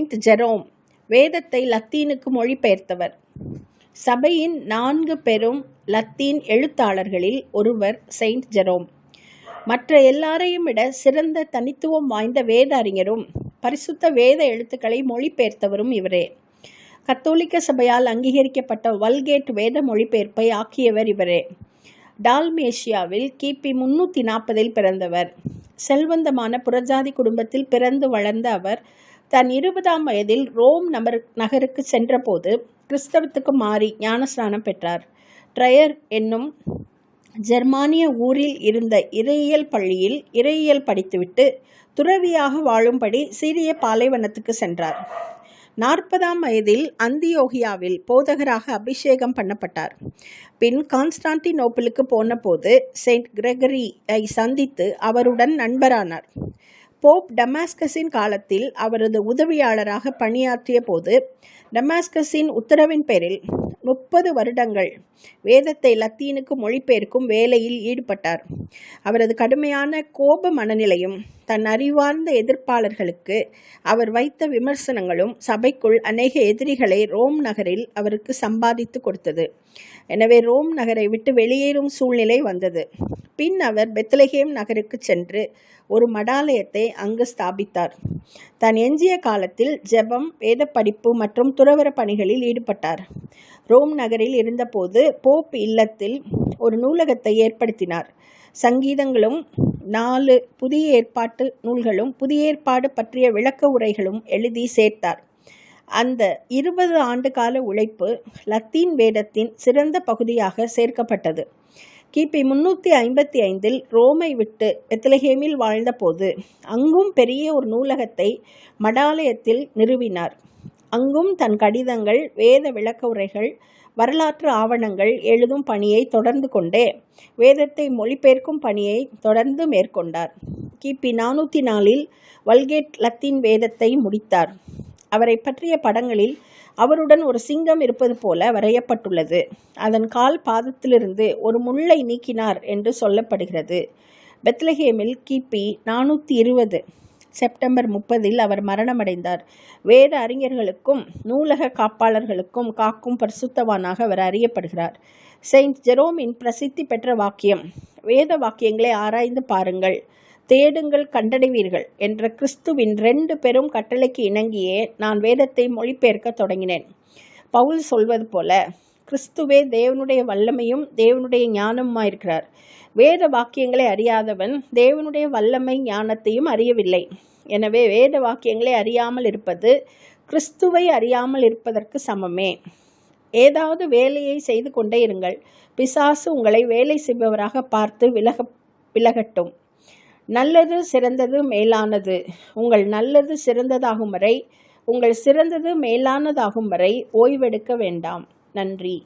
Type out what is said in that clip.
Saint Jerome வேதத்தை லத்தீனுக்கு மொழிபெயர்த்தவர். சபையின் 4 பெரும் லத்தீன் எழுத்தாளர்களில் ஒருவர் செயின்ட் ஜெரோம். மற்ற எல்லாரையும் விட சிறந்த தனித்துவம் வாய்ந்த வேத அறிஞரும் பரிசுத்த வேத எழுத்துக்களை மொழிபெயர்த்தவரும் இவரே. கத்தோலிக்க சபையால் அங்கீகரிக்கப்பட்ட வல்கேட் வேத மொழிபெயர்ப்பை ஆக்கியவர் இவரே. டால்மேஷியாவில் கிபி 340 பிறந்தவர். செல்வந்தமான புறஜாதி குடும்பத்தில் பிறந்து வளர்ந்த அவர் தன் 20ஆம் வயதில் ரோம் நகருக்கு சென்றபோது கிறிஸ்தவத்துக்கு மாறி ஞானஸ்நானம் பெற்றார். ட்ரையர் என்னும் ஜெர்மானிய ஊரில் இருந்த இறையியல் பள்ளியில் இறையியல் படித்துவிட்டு துறவியாக வாழும்படி சீரிய பாலைவனத்துக்கு சென்றார். 40ஆம் வயதில் அந்தியோகியாவில் போதகராக அபிஷேகம் பண்ணப்பட்டார். பின் கான்ஸ்டான்டினோப்பிளுக்கு போன போது செயின்ட் கிரெகரியை சந்தித்து அவருடன் நண்பரானார். போப் டமாஸ்கஸின் காலத்தில் அவரது உதவியாளராக பணியாற்றிய போது டமாஸ்கஸின் உத்தரவின் பேரில் 30 வருடங்கள் வேதத்தை லத்தீனுக்கு மொழிபெயர்க்கும் வேலையில் ஈடுபட்டார். அவரது கடுமையான கோப மனநிலையும் தன் அறிவார்ந்த எதிர்ப்பாளர்களுக்கு அவர் வைத்த விமர்சனங்களும் சபைக்குள் அநேக எதிரிகளை ரோம் நகரில் அவருக்கு சம்பாதித்து கொடுத்தது. எனவே ரோம் நகரை விட்டு வெளியேறும் சூழ்நிலை வந்தது. பின் அவர் பெத்லகேம் நகருக்கு சென்று ஒரு மடாலயத்தை அங்கு ஸ்தாபித்தார். தன் எஞ்சிய காலத்தில் ஜெபம், வேத படிப்பு மற்றும் துறவற பணிகளில் ஈடுபட்டார். ரோம் நகரில் இருந்தபோது போப் இல்லத்தில் ஒரு நூலகத்தை ஏற்படுத்தினார். சங்கீதங்களும் 4 புதிய ஏற்பாட்டு நூல்களும் புதிய ஏற்பாடு பற்றிய விளக்க உரைகளும் எழுதி சேர்த்தார். அந்த 20 ஆண்டு கால உழைப்பு லத்தீன் வேதத்தின் சிறந்த பகுதியாக சேர்க்கப்பட்டது. கிபி 355 ரோமை விட்டு பெத்லகேமில் வாழ்ந்தபோது அங்கும் பெரிய ஒரு நூலகத்தை மடாலயத்தில் நிறுவினார். அங்கும் தன் கடிதங்கள், வேத விளக்க உரைகள், வரலாற்று ஆவணங்கள் எழுதும் பணியை தொடர்ந்து கொண்டே வேதத்தை மொழிபெயர்க்கும் பணியை தொடர்ந்து மேற்கொண்டார். கிபி 404 வல்கேட் லத்தீன் வேதத்தை முடித்தார். அவரை பற்றிய படங்களில் அவருடன் ஒரு சிங்கம் இருப்பது போல வரையப்பட்டுள்ளது. அதன் கால் பாதத்திலிருந்து ஒரு முள்ளை நீக்கினார் என்று சொல்லப்படுகிறது. பெத்லகேமில் கிபி 420 செப்டம்பர் 30 அவர் மரணமடைந்தார். வேத அறிஞர்களுக்கும் நூலக காப்பாளர்களுக்கும் காக்கும் பரிசுத்தவானாக அவர் அறியப்படுகிறார். செயின்ட் ஜெரோமின் பிரசித்தி பெற்ற வாக்கியம், வேத வாக்கியங்களை ஆராய்ந்து பாருங்கள், தேடுங்கள், கண்டடைவீர்கள் என்ற கிறிஸ்துவின் 2 பெரும் கட்டளைக்கு இணங்கியே நான் வேதத்தை மொழிபெயர்க்க தொடங்கினேன். பவுல் சொல்வது போல கிறிஸ்துவே தேவனுடைய வல்லமையும் தேவனுடைய ஞானமுமாயிருக்கிறார். வேத வாக்கியங்களை அறியாதவன் தேவனுடைய வல்லமை ஞானத்தையும் அறியவில்லை. எனவே வேத வாக்கியங்களை அறியாமல் இருப்பது கிறிஸ்துவை அறியாமல் இருப்பதற்கு சமமே. ஏதாவது வேலையை செய்து கொண்டே இருங்கள். பிசாசு உங்களை வேலை செய்பவராக பார்த்து விலகட்டும். நல்லது சிறந்தது மேலானது. உங்கள் நல்லது சிறந்ததாகும் வரை, உங்கள் சிறந்தது மேலானதாகும் வரை ஓய்வெடுக்க வேண்டாம். நன்றி.